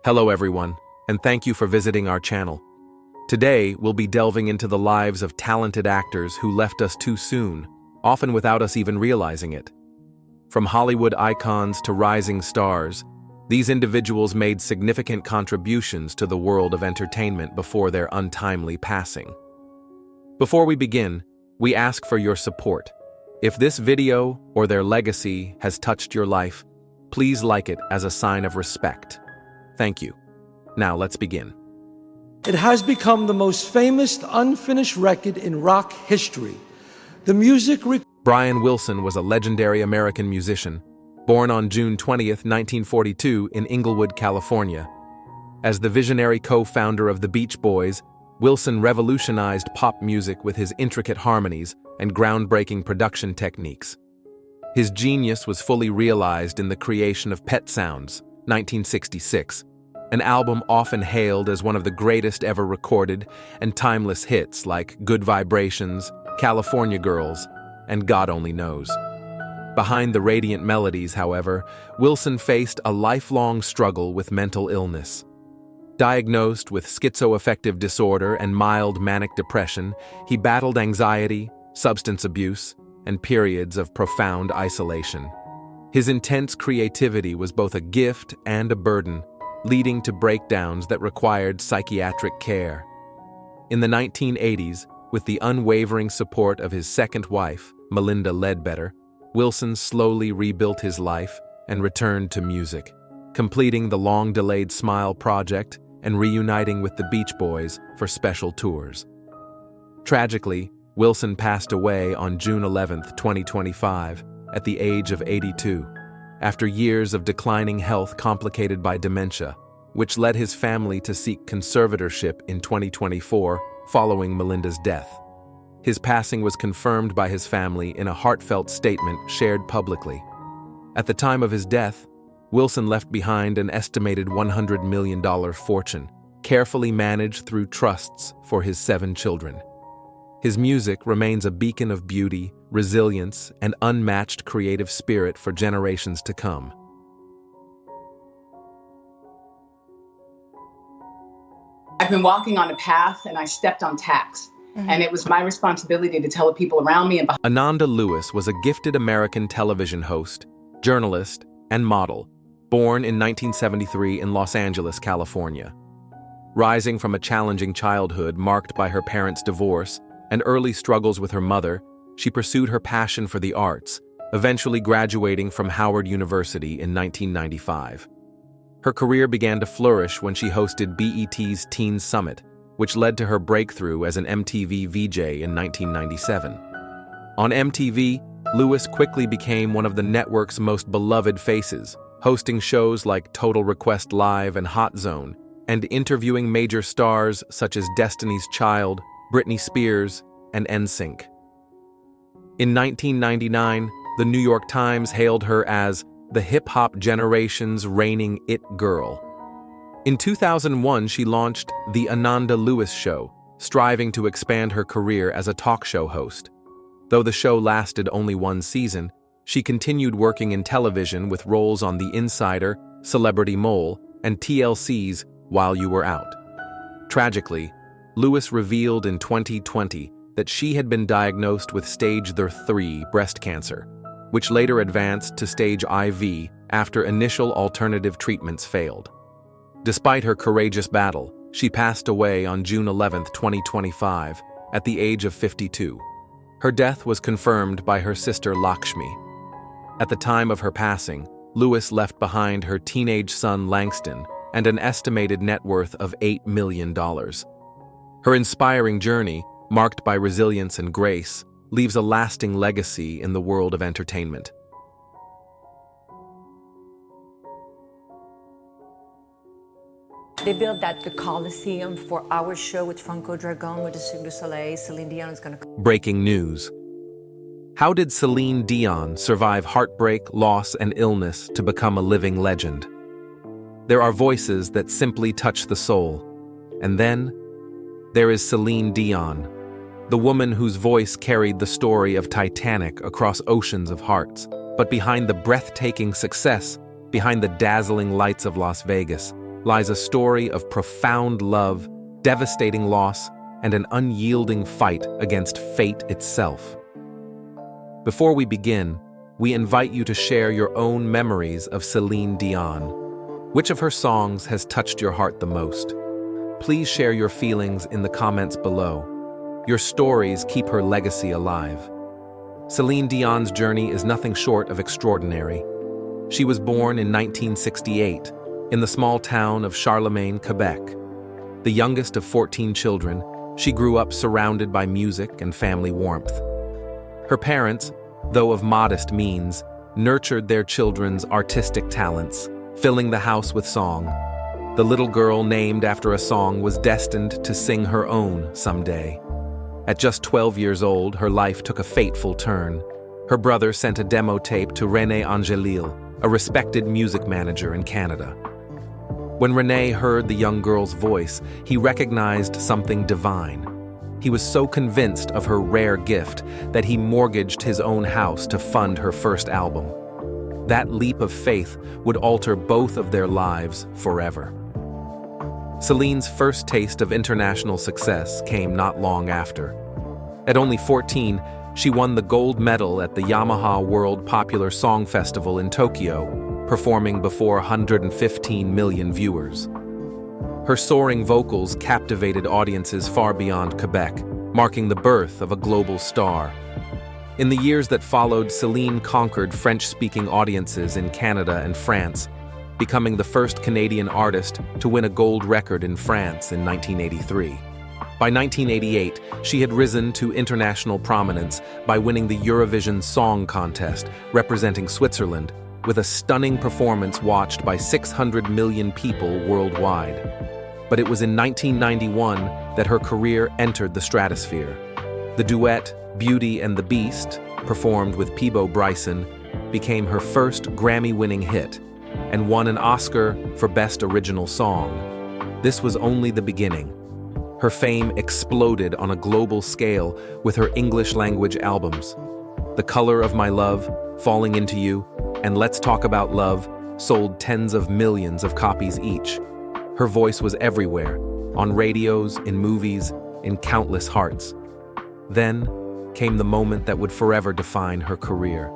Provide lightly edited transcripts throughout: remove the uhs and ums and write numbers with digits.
Hello everyone, and thank you for visiting our channel. Today, we'll be delving into the lives of talented actors who left us too soon, often without us even realizing it. From Hollywood icons to rising stars, these individuals made significant contributions to the world of entertainment before their untimely passing. Before we begin, we ask for your support. If this video or their legacy has touched your life, please like it as a sign of respect. Thank you. Now let's begin. It has become the most famous unfinished record in rock history. The music Brian Wilson was a legendary American musician, born on June 20th, 1942 in Inglewood, California. As the visionary co-founder of the Beach Boys, Wilson revolutionized pop music with his intricate harmonies and groundbreaking production techniques. His genius was fully realized in the creation of Pet Sounds, 1966, an album often hailed as one of the greatest ever recorded, and timeless hits like Good Vibrations, California Girls, and God Only Knows. Behind the radiant melodies, however, Wilson faced a lifelong struggle with mental illness. Diagnosed with schizoaffective disorder and mild manic depression, he battled anxiety, substance abuse, and periods of profound isolation. His intense creativity was both a gift and a burden, leading to breakdowns that required psychiatric care. In the 1980s, with the unwavering support of his second wife, Melinda Ledbetter, Wilson slowly rebuilt his life and returned to music, completing the long-delayed Smile project and reuniting with the Beach Boys for special tours. Tragically, Wilson passed away on June 11, 2025, at the age of 82, after years of declining health complicated by dementia, which led his family to seek conservatorship in 2024 following Melinda's death. His passing was confirmed by his family in a heartfelt statement shared publicly. At the time of his death, Wilson left behind an estimated $100 million fortune, carefully managed through trusts for his 7 children. His music remains a beacon of beauty, resilience, and unmatched creative spirit for generations to come. I've been walking on a path and I stepped on tacks. And it was my responsibility to tell the people around me and behind. Ananda Lewis was a gifted American television host, journalist, and model, born in 1973 in Los Angeles, California. Rising from a challenging childhood marked by her parents' divorce and early struggles with her mother, she pursued her passion for the arts, eventually graduating from Howard University in 1995. Her career began to flourish when she hosted BET's Teen Summit, which led to her breakthrough as an MTV VJ in 1997. On MTV, Lewis quickly became one of the network's most beloved faces, hosting shows like Total Request Live and Hot Zone, and interviewing major stars such as Destiny's Child, Britney Spears, and NSYNC. In 1999, the New York Times hailed her as the hip-hop generation's reigning it girl. In 2001, she launched The Ananda Lewis Show, striving to expand her career as a talk show host. Though the show lasted only 1 season, she continued working in television with roles on The Insider, Celebrity Mole, and TLC's While You Were Out. Tragically, Lewis revealed in 2020 that she had been diagnosed with stage 3 breast cancer, which later advanced to stage IV after initial alternative treatments failed. Despite her courageous battle, she passed away on June 11, 2025, at the age of 52. Her death was confirmed by her sister Lakshmi. At the time of her passing, Lewis left behind her teenage son Langston and an estimated net worth of $8 million. Her inspiring journey, marked by resilience and grace, leaves a lasting legacy in the world of entertainment. They built the Coliseum for our show with Franco Dragón, with the Cirque du Soleil. Celine Dion is going to... Breaking news. How did Celine Dion survive heartbreak, loss, and illness to become a living legend? There are voices that simply touch the soul. And then, there is Celine Dion, the woman whose voice carried the story of Titanic across oceans of hearts. But behind the breathtaking success, behind the dazzling lights of Las Vegas, lies a story of profound love, devastating loss, and an unyielding fight against fate itself. Before we begin, we invite you to share your own memories of Celine Dion. Which of her songs has touched your heart the most? Please share your feelings in the comments below. Your stories keep her legacy alive. Celine Dion's journey is nothing short of extraordinary. She was born in 1968 in the small town of Charlemagne, Quebec. The youngest of 14 children, she grew up surrounded by music and family warmth. Her parents, though of modest means, nurtured their children's artistic talents, filling the house with song. The little girl named after a song was destined to sing her own someday. At just 12 years old, her life took a fateful turn. Her brother sent a demo tape to René Angélil, a respected music manager in Canada. When René heard the young girl's voice, he recognized something divine. He was so convinced of her rare gift that he mortgaged his own house to fund her first album. That leap of faith would alter both of their lives forever. Celine's first taste of international success came not long after. At only 14, she won the gold medal at the Yamaha World Popular Song Festival in Tokyo, performing before 115 million viewers. Her soaring vocals captivated audiences far beyond Quebec, marking the birth of a global star. In the years that followed, Celine conquered French-speaking audiences in Canada and France, becoming the first Canadian artist to win a gold record in France in 1983. By 1988, she had risen to international prominence by winning the Eurovision Song Contest, representing Switzerland, with a stunning performance watched by 600 million people worldwide. But it was in 1991 that her career entered the stratosphere. The duet Beauty and the Beast, performed with Peabo Bryson, became her first Grammy-winning hit and won an Oscar for Best Original Song. This was only the beginning. Her fame exploded on a global scale with her English-language albums. The Color of My Love, Falling Into You, and Let's Talk About Love sold tens of millions of copies each. Her voice was everywhere, on radios, in movies, in countless hearts. Then came the moment that would forever define her career.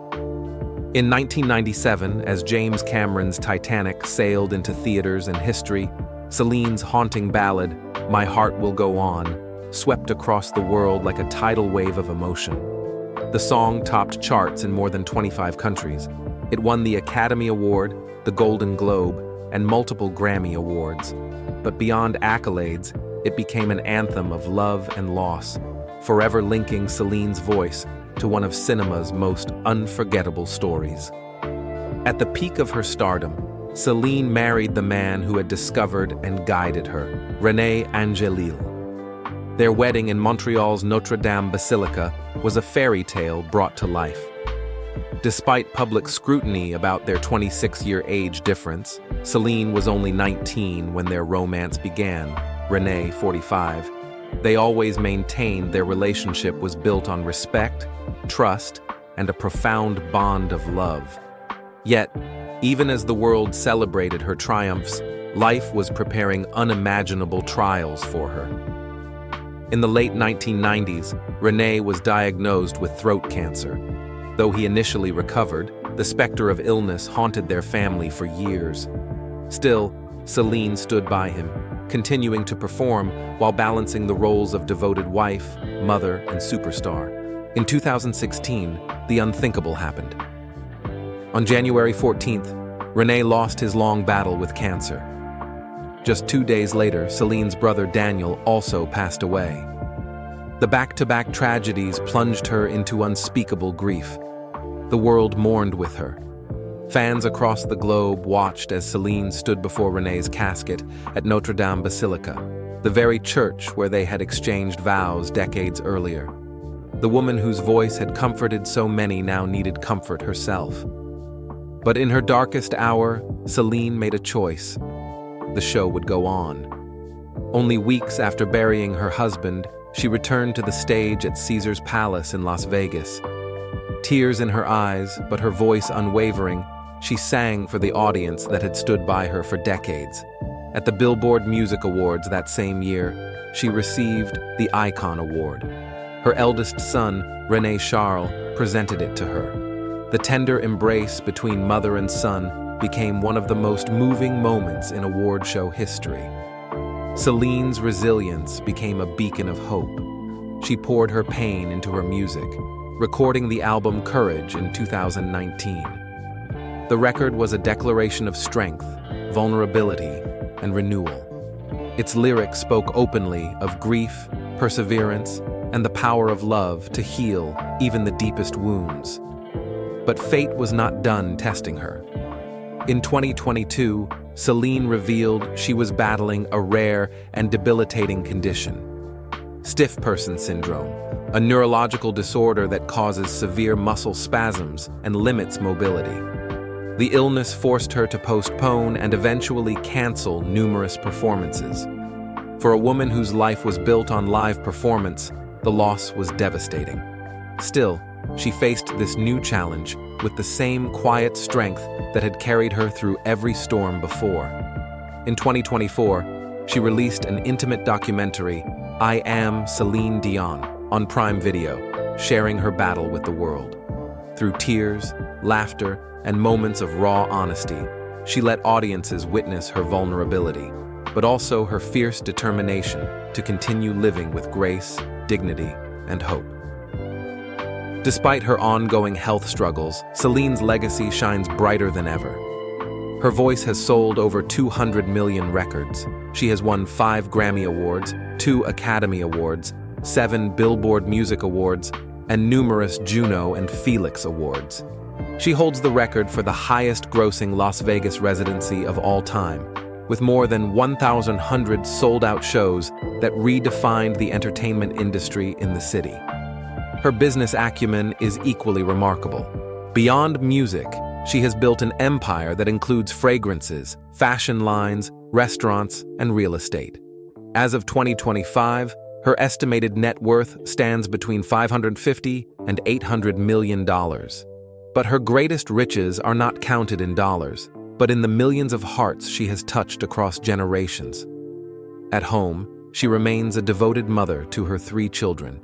In 1997, as James Cameron's Titanic sailed into theaters and history, Celine's haunting ballad, My Heart Will Go On, swept across the world like a tidal wave of emotion. The song topped charts in more than 25 countries. It won the Academy Award, the Golden Globe, and multiple Grammy Awards. But beyond accolades, it became an anthem of love and loss, forever linking Celine's voice to one of cinema's most unforgettable stories. At the peak of her stardom, Celine married the man who had discovered and guided her, René Angélil. Their wedding in Montreal's Notre Dame Basilica was a fairy tale brought to life. Despite public scrutiny about their 26-year age difference, Celine was only 19 when their romance began, René 45. They always maintained their relationship was built on respect, trust, and a profound bond of love. Yet, even as the world celebrated her triumphs, life was preparing unimaginable trials for her. In the late 1990s, René was diagnosed with throat cancer. Though he initially recovered, the specter of illness haunted their family for years. Still, Celine stood by him, continuing to perform while balancing the roles of devoted wife, mother, and superstar. In 2016, the unthinkable happened. On January 14th, René lost his long battle with cancer. Just 2 days later, Celine's brother Daniel also passed away. The back-to-back tragedies plunged her into unspeakable grief. The world mourned with her. Fans across the globe watched as Celine stood before René's casket at Notre Dame Basilica, the very church where they had exchanged vows decades earlier. The woman whose voice had comforted so many now needed comfort herself. But in her darkest hour, Celine made a choice. The show would go on. Only weeks after burying her husband, she returned to the stage at Caesar's Palace in Las Vegas. Tears in her eyes, but her voice unwavering, she sang for the audience that had stood by her for decades. At the Billboard Music Awards that same year, she received the Icon Award. Her eldest son, René Charles, presented it to her. The tender embrace between mother and son became one of the most moving moments in award show history. Celine's resilience became a beacon of hope. She poured her pain into her music, recording the album Courage in 2019. The record was a declaration of strength, vulnerability, and renewal. Its lyrics spoke openly of grief, perseverance, and the power of love to heal even the deepest wounds. But fate was not done testing her. In 2022, Celine revealed she was battling a rare and debilitating condition: stiff person syndrome, a neurological disorder that causes severe muscle spasms and limits mobility. The illness forced her to postpone and eventually cancel numerous performances. For a woman whose life was built on live performance, the loss was devastating. Still, she faced this new challenge with the same quiet strength that had carried her through every storm before. In 2024, she released an intimate documentary, I Am Celine Dion, on Prime Video, sharing her battle with the world. Through tears, laughter, and moments of raw honesty, she let audiences witness her vulnerability, but also her fierce determination to continue living with grace, dignity, and hope. Despite her ongoing health struggles, Celine's legacy shines brighter than ever. Her voice has sold over 200 million records. She has won 5 Grammy Awards, 2 Academy Awards, 7 Billboard Music Awards, and numerous Juno and Felix Awards. She holds the record for the highest-grossing Las Vegas residency of all time, with more than 1,100 sold-out shows that redefined the entertainment industry in the city. Her business acumen is equally remarkable. Beyond music, she has built an empire that includes fragrances, fashion lines, restaurants, and real estate. As of 2025, her estimated net worth stands between $550 and $800 million. But her greatest riches are not counted in dollars, but in the millions of hearts she has touched across generations. At home, she remains a devoted mother to her 3 children,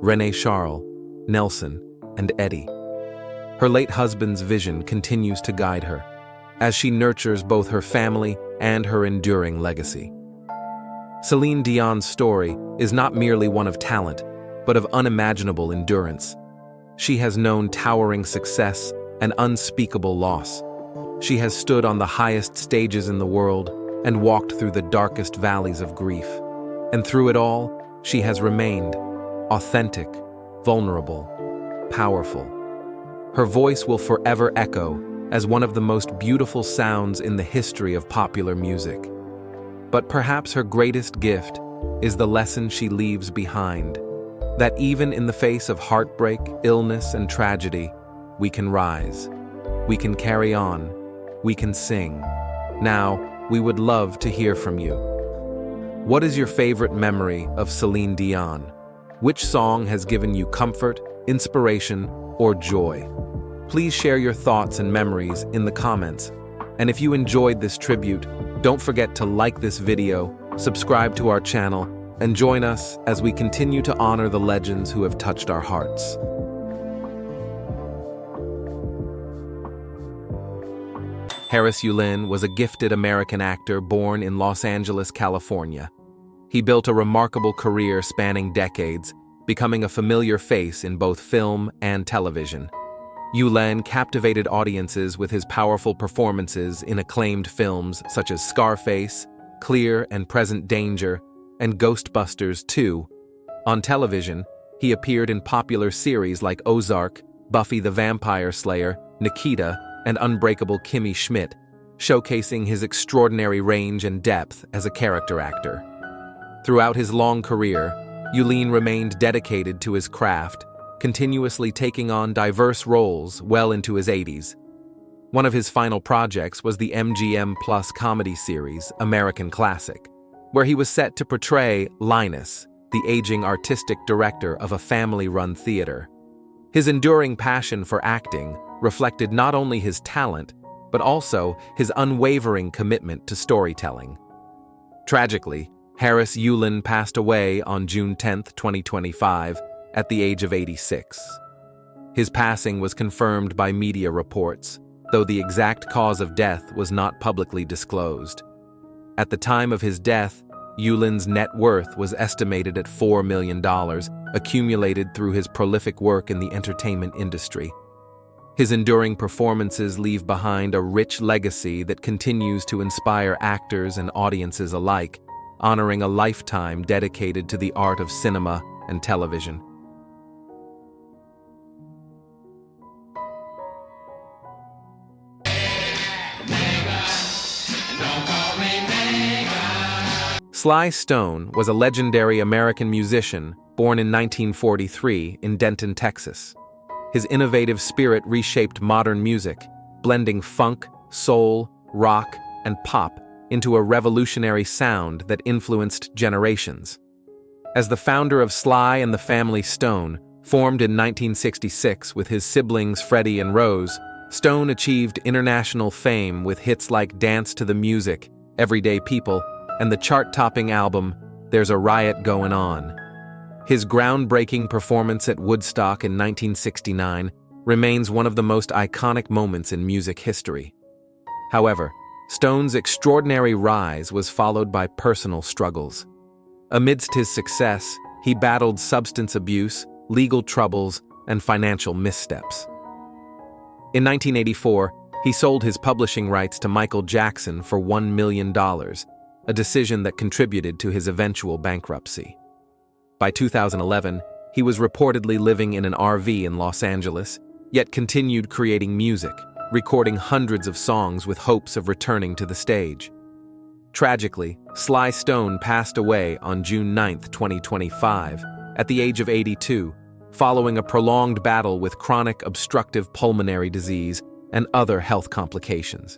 René Charles, Nelson, and Eddie. Her late husband's vision continues to guide her, as she nurtures both her family and her enduring legacy. Celine Dion's story is not merely one of talent, but of unimaginable endurance. She has known towering success and unspeakable loss. She has stood on the highest stages in the world and walked through the darkest valleys of grief. And through it all, she has remained authentic, vulnerable, powerful. Her voice will forever echo as one of the most beautiful sounds in the history of popular music. But perhaps her greatest gift is the lesson she leaves behind, that even in the face of heartbreak, illness, and tragedy, we can rise, we can carry on, we can sing. Now, we would love to hear from you. What is your favorite memory of Celine Dion? Which song has given you comfort, inspiration, or joy? Please share your thoughts and memories in the comments. And if you enjoyed this tribute, don't forget to like this video, subscribe to our channel, and join us as we continue to honor the legends who have touched our hearts. Harris Yulin was a gifted American actor born in Los Angeles, California. He built a remarkable career spanning decades, becoming a familiar face in both film and television. Yulin captivated audiences with his powerful performances in acclaimed films such as Scarface, Clear and Present Danger, and Ghostbusters 2. On television, he appeared in popular series like Ozark, Buffy the Vampire Slayer, Nikita, and Unbreakable Kimmy Schmidt, showcasing his extraordinary range and depth as a character actor. Throughout his long career, Yulin remained dedicated to his craft, continuously taking on diverse roles well into his 80s. One of his final projects was the MGM Plus comedy series, American Classic, where he was set to portray Linus, the aging artistic director of a family-run theater. His enduring passion for acting reflected not only his talent, but also his unwavering commitment to storytelling. Tragically, Harris Yulin passed away on June 10, 2025, at the age of 86. His passing was confirmed by media reports, though the exact cause of death was not publicly disclosed. At the time of his death, Yulin's net worth was estimated at $4 million, accumulated through his prolific work in the entertainment industry. His enduring performances leave behind a rich legacy that continues to inspire actors and audiences alike, honoring a lifetime dedicated to the art of cinema and television. Sly Stone was a legendary American musician born in 1943 in Denton, Texas. His innovative spirit reshaped modern music, blending funk, soul, rock, and pop into a revolutionary sound that influenced generations. As the founder of Sly and the Family Stone, formed in 1966 with his siblings Freddie and Rose, Stone achieved international fame with hits like Dance to the Music, Everyday People, and the chart-topping album, There's a Riot Going On. His groundbreaking performance at Woodstock in 1969 remains one of the most iconic moments in music history. However, Stone's extraordinary rise was followed by personal struggles. Amidst his success, he battled substance abuse, legal troubles, and financial missteps. In 1984, he sold his publishing rights to Michael Jackson for $1 million, a decision that contributed to his eventual bankruptcy. By 2011, he was reportedly living in an RV in Los Angeles, yet continued creating music, recording hundreds of songs with hopes of returning to the stage. Tragically, Sly Stone passed away on June 9, 2025, at the age of 82, following a prolonged battle with chronic obstructive pulmonary disease and other health complications.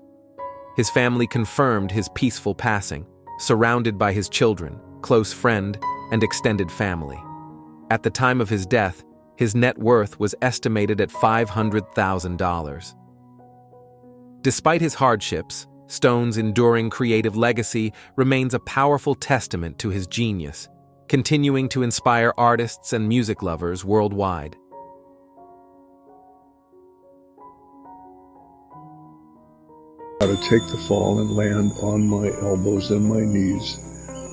His family confirmed his peaceful passing, surrounded by his children, close friend, and extended family. At the time of his death, his net worth was estimated at $500,000. Despite his hardships, Stone's enduring creative legacy remains a powerful testament to his genius, continuing to inspire artists and music lovers worldwide. How to take the fall and land on my elbows and my knees,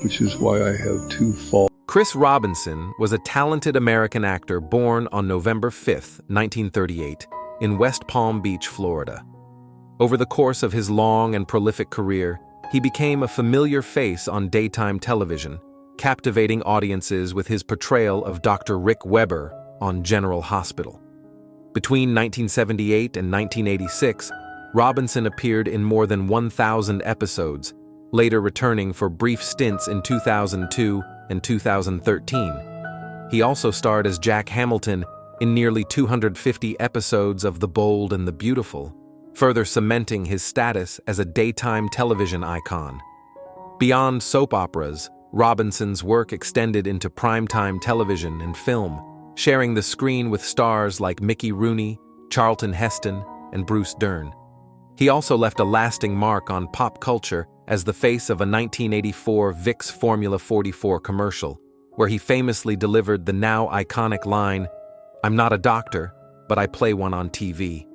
which is why I have two falls. Chris Robinson was a talented American actor born on November 5, 1938, in West Palm Beach, Florida. Over the course of his long and prolific career, he became a familiar face on daytime television, captivating audiences with his portrayal of Dr. Rick Weber on General Hospital. Between 1978 and 1986, Robinson appeared in more than 1,000 episodes, later returning for brief stints in 2002 and 2013. He also starred as Jack Hamilton in nearly 250 episodes of The Bold and the Beautiful, further cementing his status as a daytime television icon. Beyond soap operas, Robinson's work extended into primetime television and film, sharing the screen with stars like Mickey Rooney, Charlton Heston, and Bruce Dern. He also left a lasting mark on pop culture as the face of a 1984 Vicks Formula 44 commercial, where he famously delivered the now iconic line, "I'm not a doctor, but I play one on TV."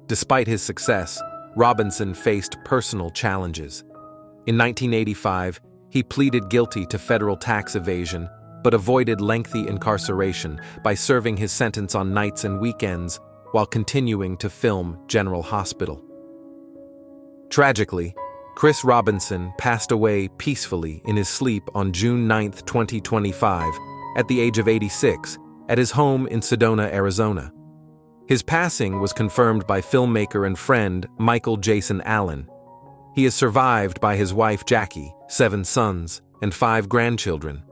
Despite his success, Robinson faced personal challenges. In 1985, he pleaded guilty to federal tax evasion, but avoided lengthy incarceration by serving his sentence on nights and weekends while continuing to film General Hospital. Tragically, Chris Robinson passed away peacefully in his sleep on June 9, 2025, at the age of 86, at his home in Sedona, Arizona. His passing was confirmed by filmmaker and friend Michael Jason Allen. He is survived by his wife Jackie, 7 sons, and 5 grandchildren.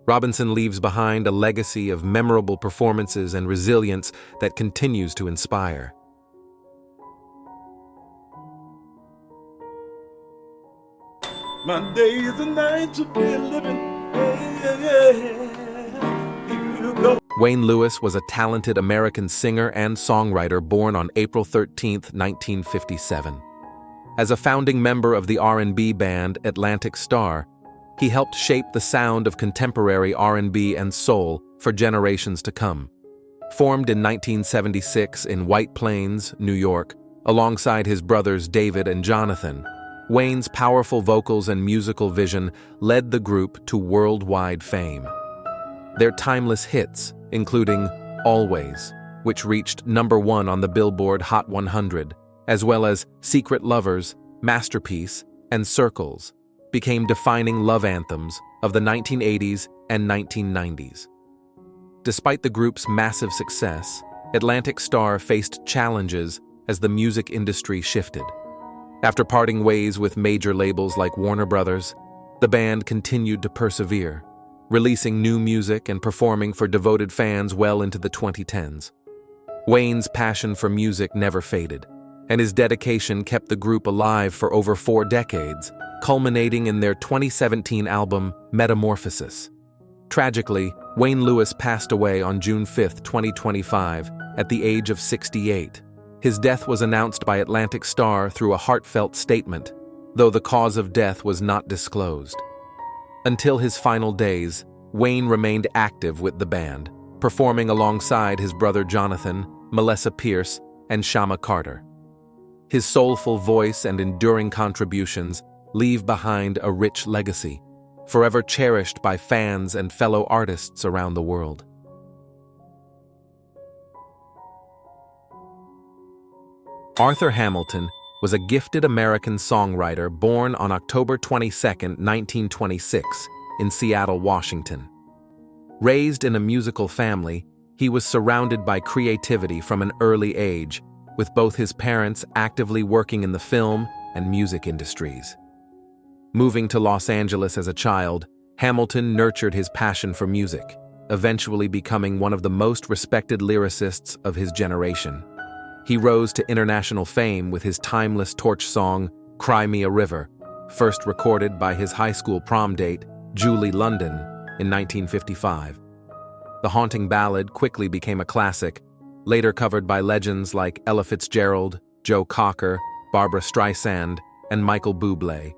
Robinson leaves behind a legacy of memorable performances and resilience that continues to inspire. My days and nights will be living, you go. Wayne Lewis was a talented American singer and songwriter born on April 13, 1957. As a founding member of the R&B band Atlantic Starr, he helped shape the sound of contemporary R&B and soul for generations to come. Formed in 1976 in White Plains, New York, alongside his brothers David and Jonathan, Wayne's powerful vocals and musical vision led the group to worldwide fame. Their timeless hits, including Always, which reached #1 on the Billboard Hot 100, as well as Secret Lovers, Masterpiece, and Circles, became defining love anthems of the 1980s and 1990s. Despite the group's massive success, Atlantic Starr faced challenges as the music industry shifted. After parting ways with major labels like Warner Brothers, the band continued to persevere, releasing new music and performing for devoted fans well into the 2010s. Wayne's passion for music never faded, and his dedication kept the group alive for over 4 decades, culminating in their 2017 album, Metamorphosis. Tragically, Wayne Lewis passed away on June 5, 2025, at the age of 68. His death was announced by Atlantic Starr through a heartfelt statement, though the cause of death was not disclosed. Until his final days, Wayne remained active with the band, performing alongside his brother Jonathan, Melissa Pierce, and Shama Carter. His soulful voice and enduring contributions leave behind a rich legacy, forever cherished by fans and fellow artists around the world. Arthur Hamilton was a gifted American songwriter born on October 22, 1926, in Seattle, Washington. Raised in a musical family, he was surrounded by creativity from an early age, with both his parents actively working in the film and music industries. Moving to Los Angeles as a child, Hamilton nurtured his passion for music, eventually becoming one of the most respected lyricists of his generation. He rose to international fame with his timeless torch song, Cry Me a River, first recorded by his high school prom date, Julie London, in 1955. The haunting ballad quickly became a classic, later covered by legends like Ella Fitzgerald, Joe Cocker, Barbra Streisand, and Michael Bublé.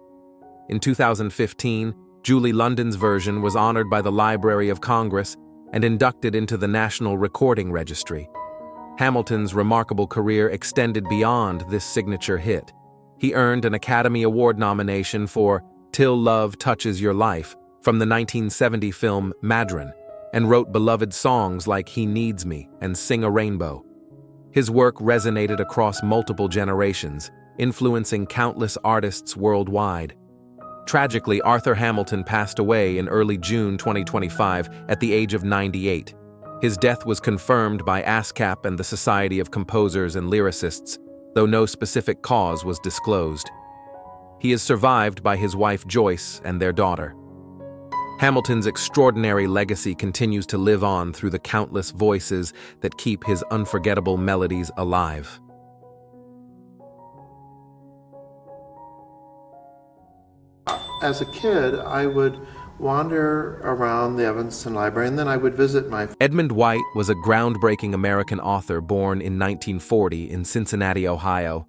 In 2015, Julie London's version was honored by the Library of Congress and inducted into the National Recording Registry. Hamilton's remarkable career extended beyond this signature hit. He earned an Academy Award nomination for Till Love Touches Your Life from the 1970 film Madron, and wrote beloved songs like He Needs Me and Sing a Rainbow. His work resonated across multiple generations, influencing countless artists worldwide. Tragically, Arthur Hamilton passed away in early June 2025 at the age of 98. His death was confirmed by ASCAP and the Society of Composers and Lyricists, though no specific cause was disclosed. He is survived by his wife Joyce and their daughter. Hamilton's extraordinary legacy continues to live on through the countless voices that keep his unforgettable melodies alive. As a kid, I would wander around the Evanston Library, and then I would visit my... Edmund White was a groundbreaking American author born in 1940 in Cincinnati, Ohio.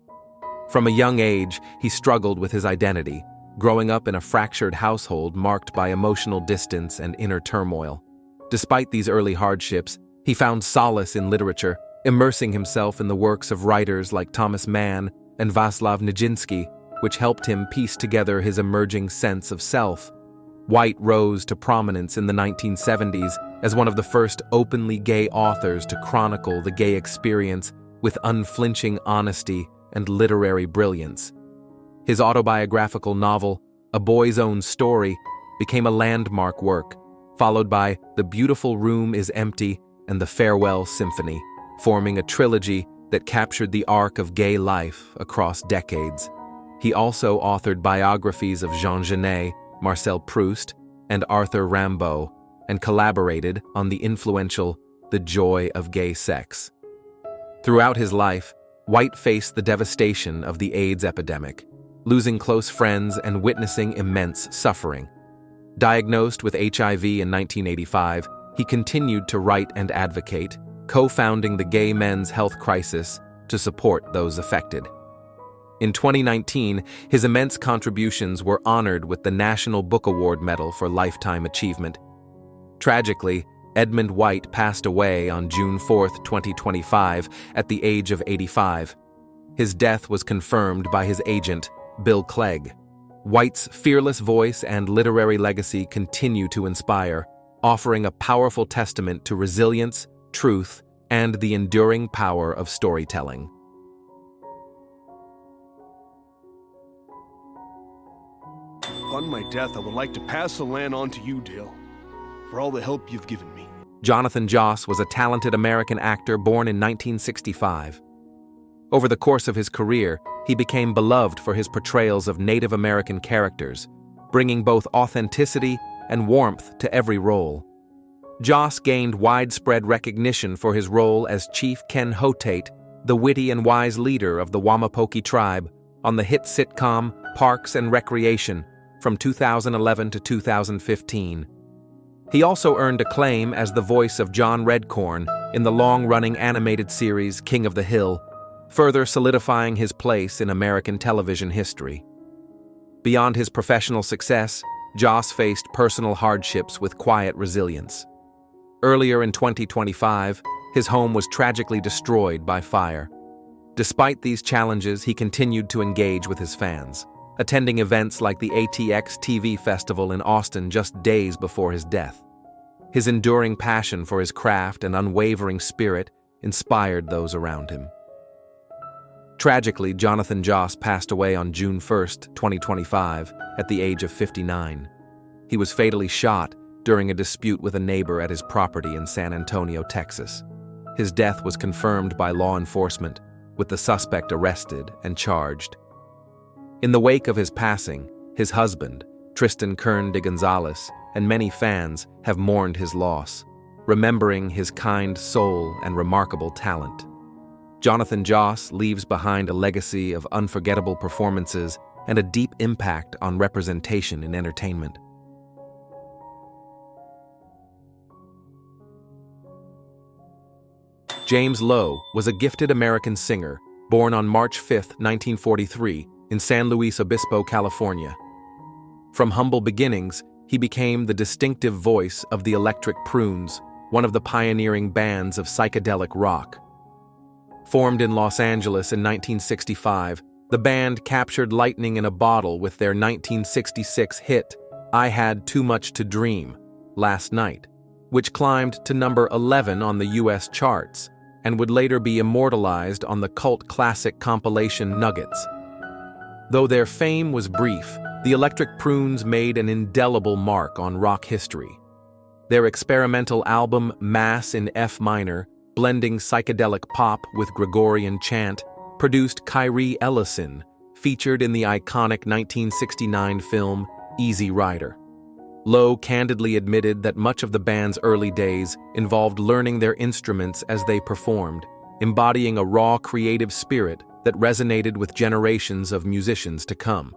From a young age, he struggled with his identity, growing up in a fractured household marked by emotional distance and inner turmoil. Despite these early hardships, he found solace in literature, immersing himself in the works of writers like Thomas Mann and Václav Nijinsky, which helped him piece together his emerging sense of self. White rose to prominence in the 1970s as one of the first openly gay authors to chronicle the gay experience with unflinching honesty and literary brilliance. His autobiographical novel, A Boy's Own Story, became a landmark work, followed by The Beautiful Room is Empty and The Farewell Symphony, forming a trilogy that captured the arc of gay life across decades. He also authored biographies of Jean Genet, Marcel Proust, and Arthur Rimbaud, and collaborated on the influential The Joy of Gay Sex. Throughout his life, White faced the devastation of the AIDS epidemic, losing close friends and witnessing immense suffering. Diagnosed with HIV in 1985, he continued to write and advocate, co-founding the Gay Men's Health Crisis to support those affected. In 2019, his immense contributions were honored with the National Book Award Medal for Lifetime Achievement. Tragically, Edmund White passed away on June 4, 2025, at the age of 85. His death was confirmed by his agent, Bill Clegg. White's fearless voice and literary legacy continue to inspire, offering a powerful testament to resilience, truth, and the enduring power of storytelling. On my death, I would like to pass the land on to you, Dale, for all the help you've given me. Jonathan Joss was a talented American actor born in 1965. Over the course of his career, he became beloved for his portrayals of Native American characters, bringing both authenticity and warmth to every role. Joss gained widespread recognition for his role as Chief Ken Hotate, the witty and wise leader of the Wamapoki tribe, on the hit sitcom Parks and Recreation from 2011 to 2015. He also earned acclaim as the voice of John Redcorn in the long-running animated series King of the Hill, further solidifying his place in American television history. Beyond his professional success, Joss faced personal hardships with quiet resilience. Earlier in 2025, his home was tragically destroyed by fire. Despite these challenges, he continued to engage with his fans, attending events like the ATX TV Festival in Austin just days before his death. His enduring passion for his craft and unwavering spirit inspired those around him. Tragically, Jonathan Joss passed away on June 1, 2025, at the age of 59. He was fatally shot during a dispute with a neighbor at his property in San Antonio, Texas. His death was confirmed by law enforcement, with the suspect arrested and charged. In the wake of his passing, his husband, Tristan Kern de Gonzalez, and many fans have mourned his loss, remembering his kind soul and remarkable talent. Jonathan Joss leaves behind a legacy of unforgettable performances and a deep impact on representation in entertainment. James Lowe was a gifted American singer, born on March 5, 1943, in San Luis Obispo, California. From humble beginnings, he became the distinctive voice of the Electric Prunes, one of the pioneering bands of psychedelic rock. Formed in Los Angeles in 1965, the band captured lightning in a bottle with their 1966 hit, "I Had Too Much to Dream," Last Night, which climbed to number 11 on the US charts and would later be immortalized on the cult classic compilation Nuggets. Though their fame was brief, the Electric Prunes made an indelible mark on rock history. Their experimental album Mass in F minor, blending psychedelic pop with Gregorian chant, produced Kyrie Ellison, featured in the iconic 1969 film Easy Rider. Lowe candidly admitted that much of the band's early days involved learning their instruments as they performed, embodying a raw creative spirit that resonated with generations of musicians to come.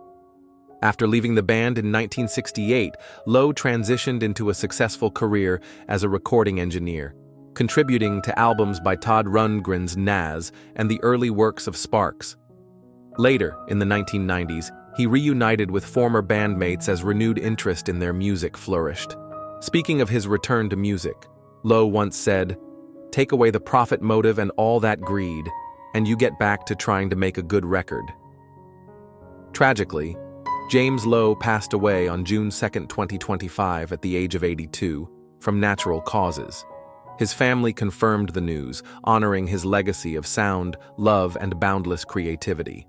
After leaving the band in 1968, Lowe transitioned into a successful career as a recording engineer, contributing to albums by Todd Rundgren's Nas and the early works of Sparks. Later, in the 1990s, he reunited with former bandmates as renewed interest in their music flourished. Speaking of his return to music, Lowe once said, "Take away the profit motive and all that greed, and you get back to trying to make a good record." Tragically, James Lowe passed away on June 2, 2025, at the age of 82, from natural causes. His family confirmed the news, honoring his legacy of sound, love, and boundless creativity.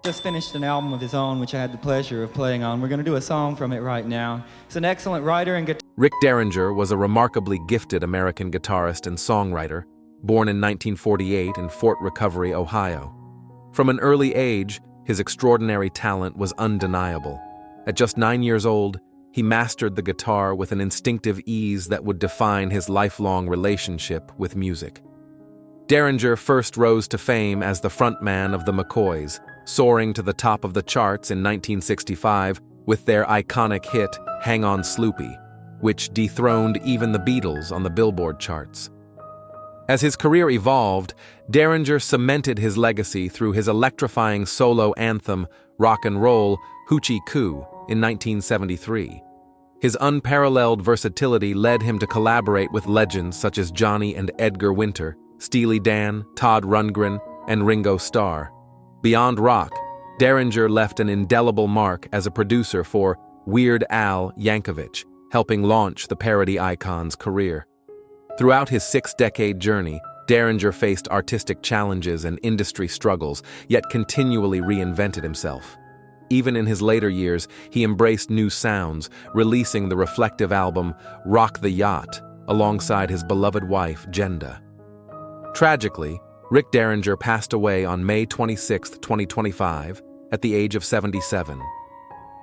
Just finished an album of his own, which I had the pleasure of playing on. We're going to do a song from it right now. He's an excellent writer and guitar. Rick Derringer was a remarkably gifted American guitarist and songwriter, born in 1948 in Fort Recovery, Ohio. From an early age, his extraordinary talent was undeniable. At just 9 years old, he mastered the guitar with an instinctive ease that would define his lifelong relationship with music. Derringer first rose to fame as the frontman of the McCoys, soaring to the top of the charts in 1965 with their iconic hit, "Hang On Sloopy," which dethroned even the Beatles on the Billboard charts. As his career evolved, Derringer cemented his legacy through his electrifying solo anthem, Rock and Roll, Hoochie Coo, in 1973. His unparalleled versatility led him to collaborate with legends such as Johnny and Edgar Winter, Steely Dan, Todd Rundgren, and Ringo Starr. Beyond rock, Derringer left an indelible mark as a producer for Weird Al Yankovic, helping launch the parody icon's career. Throughout his 6-decade journey, Derringer faced artistic challenges and industry struggles, yet continually reinvented himself. Even in his later years, he embraced new sounds, releasing the reflective album Rock the Yacht alongside his beloved wife, Jenda. Tragically, Rick Derringer passed away on May 26, 2025, at the age of 77.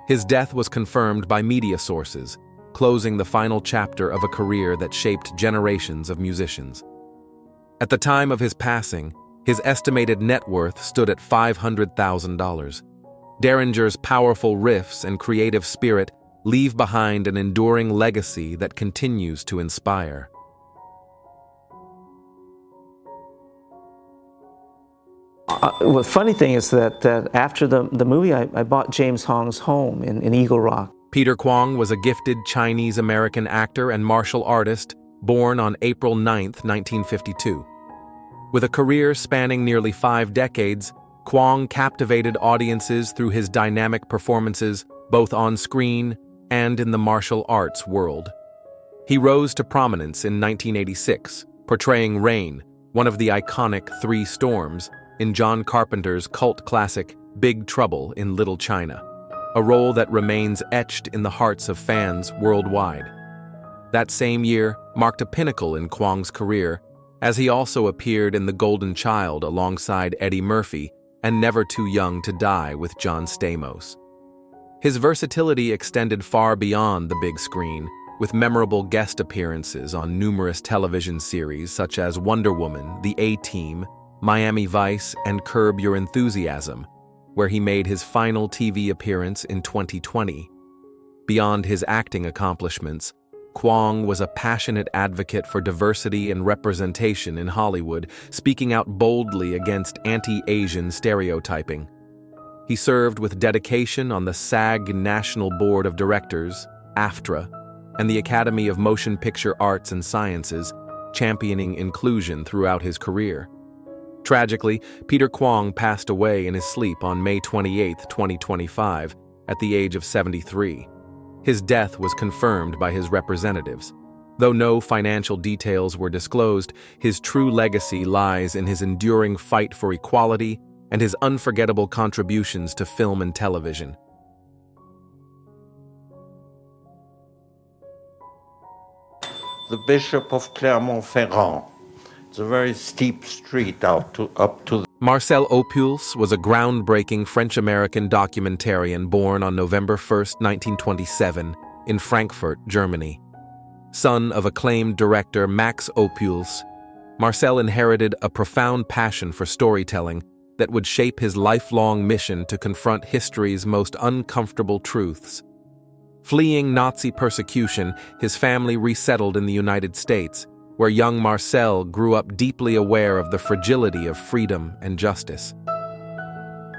His death was confirmed by media sources, closing the final chapter of a career that shaped generations of musicians. At the time of his passing, his estimated net worth stood at $500,000. Derringer's powerful riffs and creative spirit leave behind an enduring legacy that continues to inspire. The funny thing is that after the movie, I bought James Hong's home in Eagle Rock. Peter Kwong was a gifted Chinese-American actor and martial artist born on April 9, 1952. With a career spanning nearly 5 decades, Kwong captivated audiences through his dynamic performances both on screen and in the martial arts world. He rose to prominence in 1986, portraying Rain, one of the iconic 3 storms, in John Carpenter's cult classic Big Trouble in Little China, a role that remains etched in the hearts of fans worldwide. That same year marked a pinnacle in Kwong's career, as he also appeared in The Golden Child alongside Eddie Murphy and Never Too Young to Die with John Stamos. His versatility extended far beyond the big screen, with memorable guest appearances on numerous television series such as Wonder Woman, The A-Team, Miami Vice, and Curb Your Enthusiasm, where he made his final TV appearance in 2020. Beyond his acting accomplishments, Kwong was a passionate advocate for diversity and representation in Hollywood, speaking out boldly against anti-Asian stereotyping. He served with dedication on the SAG National Board of Directors, AFTRA, and the Academy of Motion Picture Arts and Sciences, championing inclusion throughout his career. Tragically, Peter Kwong passed away in his sleep on May 28, 2025, at the age of 73. His death was confirmed by his representatives. Though no financial details were disclosed, his true legacy lies in his enduring fight for equality and his unforgettable contributions to film and television. The Bishop of Clermont-Ferrand. It's a very steep street up to the... Marcel Ophuls was a groundbreaking French-American documentarian born on November 1, 1927, in Frankfurt, Germany. Son of acclaimed director Max Ophuls, Marcel inherited a profound passion for storytelling that would shape his lifelong mission to confront history's most uncomfortable truths. Fleeing Nazi persecution, his family resettled in the United States, where young Marcel grew up deeply aware of the fragility of freedom and justice.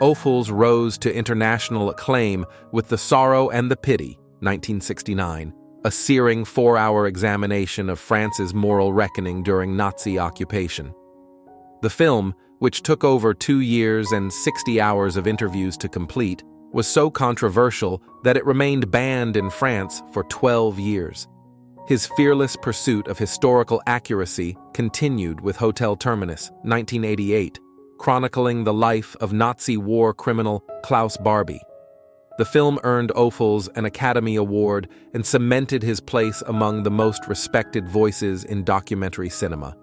Ophuls rose to international acclaim with The Sorrow and the Pity, 1969, a searing 4-hour examination of France's moral reckoning during Nazi occupation. The film, which took over 2 years and 60 hours of interviews to complete, was so controversial that it remained banned in France for 12 years. His fearless pursuit of historical accuracy continued with Hotel Terminus, 1988, chronicling the life of Nazi war criminal Klaus Barbie. The film earned Ophuls an Academy Award and cemented his place among the most respected voices in documentary cinema.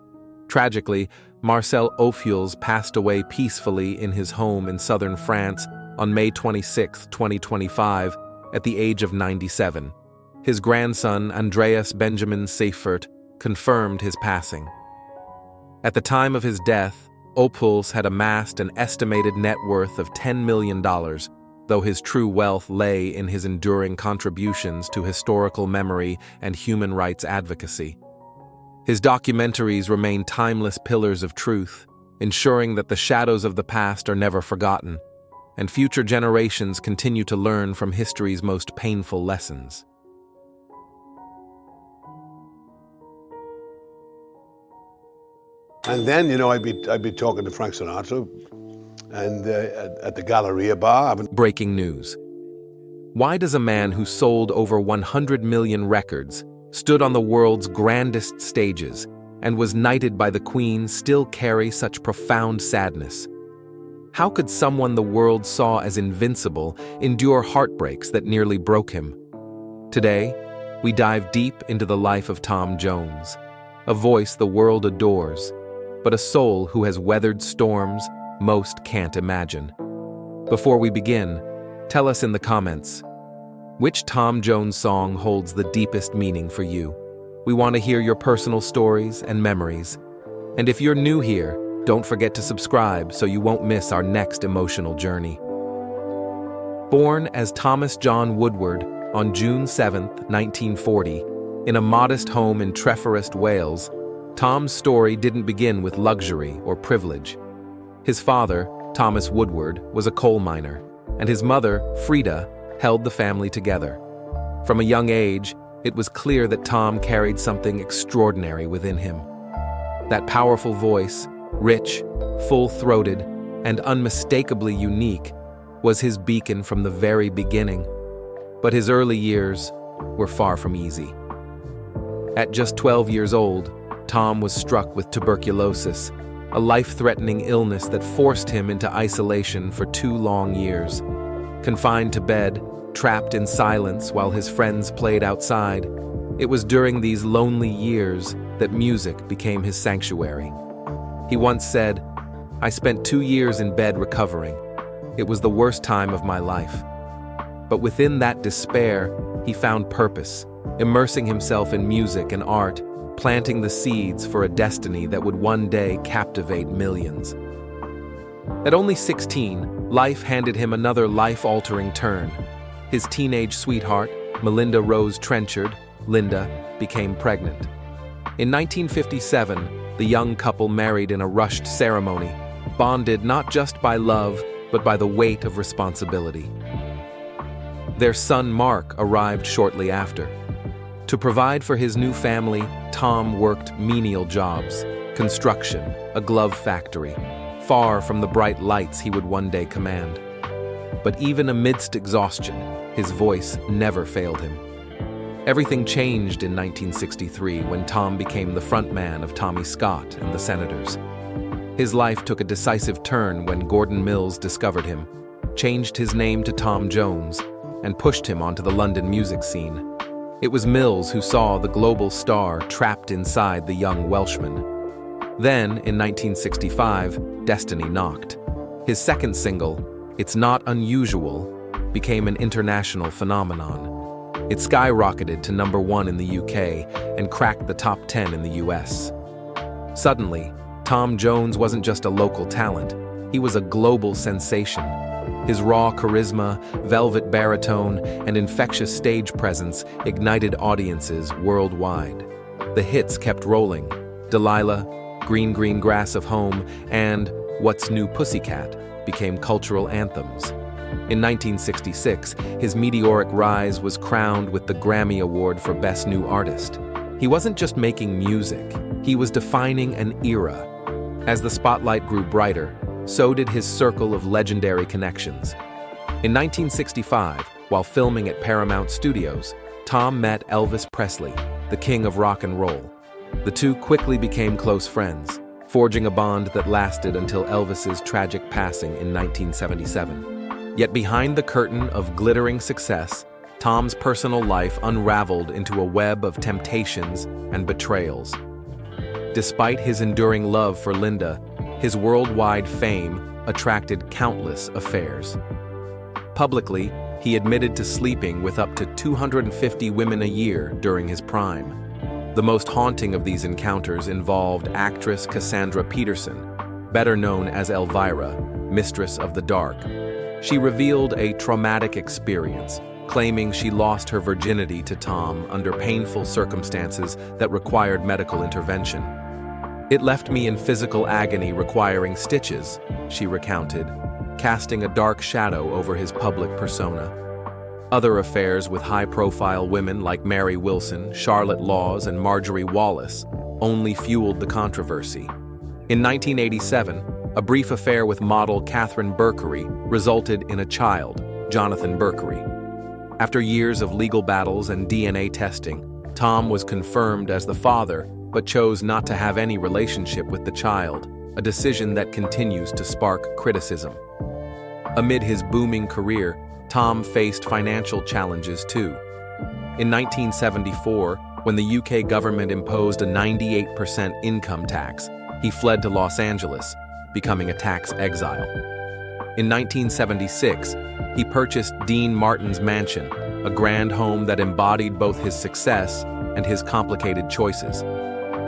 Tragically, Marcel Ophuls passed away peacefully in his home in southern France on May 26, 2025, at the age of 97. His grandson, Andreas Benjamin Seifert, confirmed his passing. At the time of his death, Ophuls had amassed an estimated net worth of $10 million, though his true wealth lay in his enduring contributions to historical memory and human rights advocacy. His documentaries remain timeless pillars of truth, ensuring that the shadows of the past are never forgotten, and future generations continue to learn from history's most painful lessons. And then, I'd be talking to Frank Sinatra, and at the Galleria bar. Breaking news. Why does a man who sold over 100 million records, stood on the world's grandest stages, and was knighted by the Queen still carry such profound sadness? How could someone the world saw as invincible endure heartbreaks that nearly broke him? Today, we dive deep into the life of Tom Jones, a voice the world adores, but a soul who has weathered storms most can't imagine. Before we begin, tell us in the comments, which Tom Jones song holds the deepest meaning for you? We want to hear your personal stories and memories. And if you're new here, don't forget to subscribe so you won't miss our next emotional journey. Born as Thomas John Woodward on June 7, 1940, in a modest home in Treforest, Wales, Tom's story didn't begin with luxury or privilege. His father, Thomas Woodward, was a coal miner, and his mother, Frida, held the family together. From a young age, it was clear that Tom carried something extraordinary within him. That powerful voice, rich, full-throated, and unmistakably unique, was his beacon from the very beginning. But his early years were far from easy. At just 12 years old, Tom was struck with tuberculosis, a life-threatening illness that forced him into isolation for 2 long years. Confined to bed, trapped in silence while his friends played outside, it was during these lonely years that music became his sanctuary. He once said, "I spent 2 years in bed recovering. It was the worst time of my life." But within that despair, he found purpose, immersing himself in music and art, planting the seeds for a destiny that would one day captivate millions. At only 16, life handed him another life-altering turn. His teenage sweetheart, Melinda Rose Trenchard, Linda, became pregnant. In 1957, the young couple married in a rushed ceremony, bonded not just by love, but by the weight of responsibility. Their son Mark arrived shortly after. To provide for his new family, Tom worked menial jobs, construction, a glove factory, far from the bright lights he would one day command. But even amidst exhaustion, his voice never failed him. Everything changed in 1963 when Tom became the frontman of Tommy Scott and the Senators. His life took a decisive turn when Gordon Mills discovered him, changed his name to Tom Jones, and pushed him onto the London music scene. It was Mills who saw the global star trapped inside the young Welshman. Then, in 1965, destiny knocked. His second single, It's Not Unusual, became an international phenomenon. It skyrocketed to #1 in the UK and cracked the top 10 in the US. Suddenly, Tom Jones wasn't just a local talent, he was a global sensation. His raw charisma, velvet baritone, and infectious stage presence ignited audiences worldwide. The hits kept rolling. Delilah, Green Green Grass of Home, and What's New Pussycat became cultural anthems. In 1966, his meteoric rise was crowned with the Grammy Award for Best New Artist. He wasn't just making music, he was defining an era. As the spotlight grew brighter, so did his circle of legendary connections. In 1965, while filming at Paramount Studios, Tom met Elvis Presley, the king of rock and roll. The two quickly became close friends, forging a bond that lasted until Elvis's tragic passing in 1977. Yet behind the curtain of glittering success, Tom's personal life unraveled into a web of temptations and betrayals. Despite his enduring love for Linda, his worldwide fame attracted countless affairs. Publicly, he admitted to sleeping with up to 250 women a year during his prime. The most haunting of these encounters involved actress Cassandra Peterson, better known as Elvira, Mistress of the Dark. She revealed a traumatic experience, claiming she lost her virginity to Tom under painful circumstances that required medical intervention. "It left me in physical agony requiring stitches," she recounted, casting a dark shadow over his public persona. Other affairs with high-profile women like Mary Wilson, Charlotte Laws, and Marjorie Wallace only fueled the controversy. In 1987, a brief affair with model Catherine Berkery resulted in a child, Jonathan Berkery. After years of legal battles and DNA testing, Tom was confirmed as the father, but chose not to have any relationship with the child, a decision that continues to spark criticism. Amid his booming career, Tom faced financial challenges too. In 1974, when the UK government imposed a 98% income tax, he fled to Los Angeles, becoming a tax exile. In 1976, he purchased Dean Martin's mansion, a grand home that embodied both his success and his complicated choices.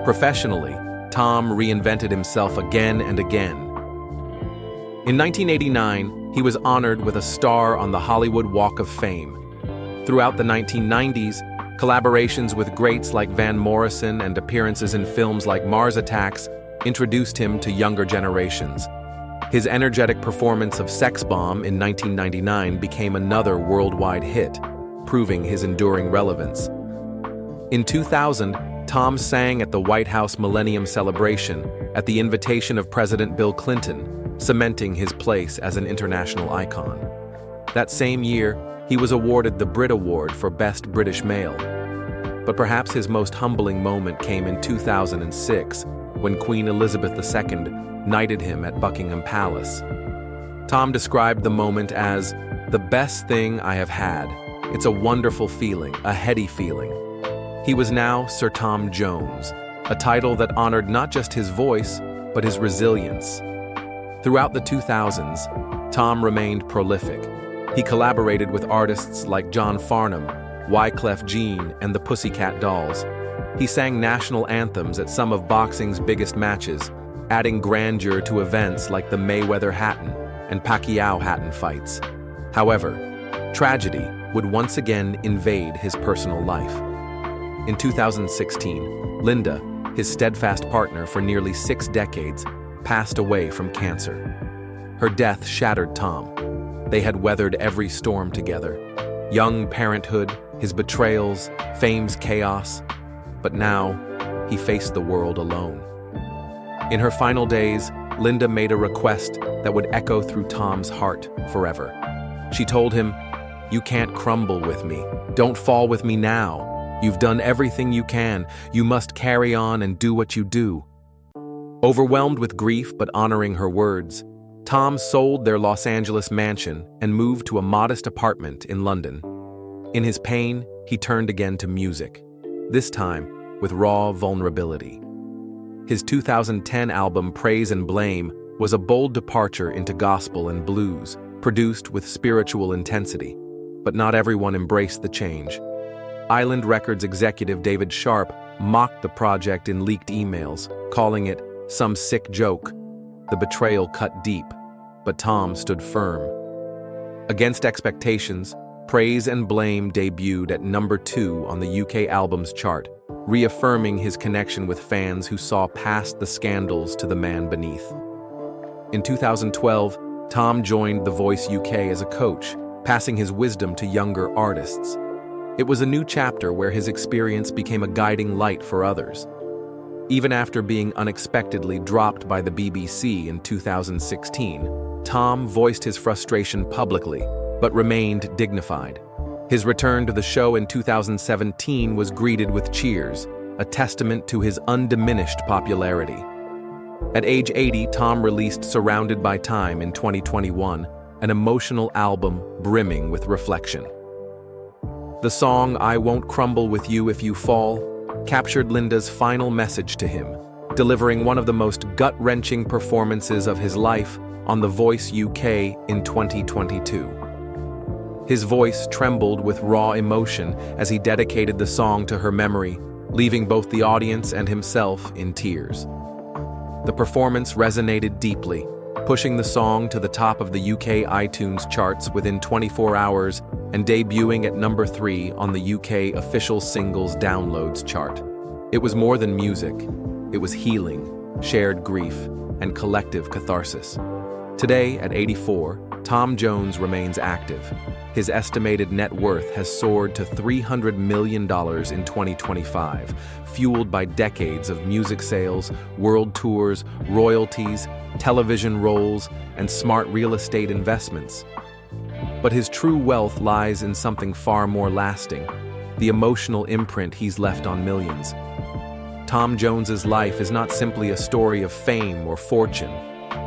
Professionally, Tom reinvented himself again and again. In 1989, he was honored with a star on the Hollywood Walk of Fame. Throughout the 1990s, collaborations with greats like Van Morrison and appearances in films like Mars Attacks introduced him to younger generations. His energetic performance of Sex Bomb in 1999 became another worldwide hit, proving his enduring relevance. In 2000, Tom sang at the White House Millennium Celebration at the invitation of President Bill Clinton, cementing his place as an international icon. That same year, he was awarded the Brit Award for Best British Male. But perhaps his most humbling moment came in 2006, when Queen Elizabeth II knighted him at Buckingham Palace. Tom described the moment as, "the best thing I have had. It's a wonderful feeling, a heady feeling." He was now Sir Tom Jones, a title that honored not just his voice, but his resilience. Throughout the 2000s, Tom remained prolific. He collaborated with artists like John Farnham, Wyclef Jean, and the Pussycat Dolls. He sang national anthems at some of boxing's biggest matches, adding grandeur to events like the Mayweather-Hatton and Pacquiao-Hatton fights. However, tragedy would once again invade his personal life. In 2016, Linda, his steadfast partner for nearly 6 decades, passed away from cancer. Her death shattered Tom. They had weathered every storm together. Young parenthood, his betrayals, fame's chaos. But now, he faced the world alone. In her final days, Linda made a request that would echo through Tom's heart forever. She told him, "You can't crumble with me. Don't fall with me now. You've done everything you can. You must carry on and do what you do." Overwhelmed with grief but honoring her words, Tom sold their Los Angeles mansion and moved to a modest apartment in London. In his pain, he turned again to music, this time with raw vulnerability. His 2010 album Praise and Blame was a bold departure into gospel and blues, produced with spiritual intensity. But not everyone embraced the change. Island Records executive David Sharp mocked the project in leaked emails, calling it some sick joke. The betrayal cut deep, but Tom stood firm. Against expectations, Praise and Blame debuted at number 2 on the UK albums chart, reaffirming his connection with fans who saw past the scandals to the man beneath. In 2012, Tom joined The Voice UK as a coach, passing his wisdom to younger artists. It was a new chapter where his experience became a guiding light for others. Even after being unexpectedly dropped by the BBC in 2016, Tom voiced his frustration publicly, but remained dignified. His return to the show in 2017 was greeted with cheers, a testament to his undiminished popularity. At age 80, Tom released Surrounded by Time in 2021, an emotional album brimming with reflection. The song I Won't Crumble With You If You Fall captured Linda's final message to him, delivering one of the most gut-wrenching performances of his life on The Voice UK in 2022. His voice trembled with raw emotion as he dedicated the song to her memory, leaving both the audience and himself in tears. The performance resonated deeply, pushing the song to the top of the UK iTunes charts within 24 hours and debuting at number 3 on the UK official singles downloads chart. It was more than music. It was healing, shared grief, and collective catharsis. Today, at 84, Tom Jones remains active. His estimated net worth has soared to $300 million in 2025, fueled by decades of music sales, world tours, royalties, television roles, and smart real estate investments. But his true wealth lies in something far more lasting, the emotional imprint he's left on millions. Tom Jones's life is not simply a story of fame or fortune.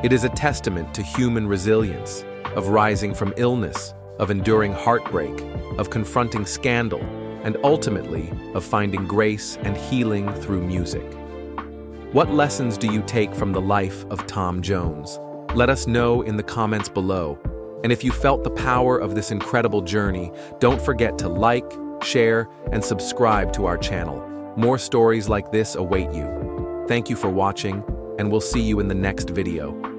It is a testament to human resilience, of rising from illness, of enduring heartbreak, of confronting scandal, and ultimately of finding grace and healing through music. What lessons do you take from the life of Tom Jones? Let us know in the comments below. And if you felt the power of this incredible journey, don't forget to like, share, and subscribe to our channel. More stories like this await you. Thank you for watching, and we'll see you in the next video.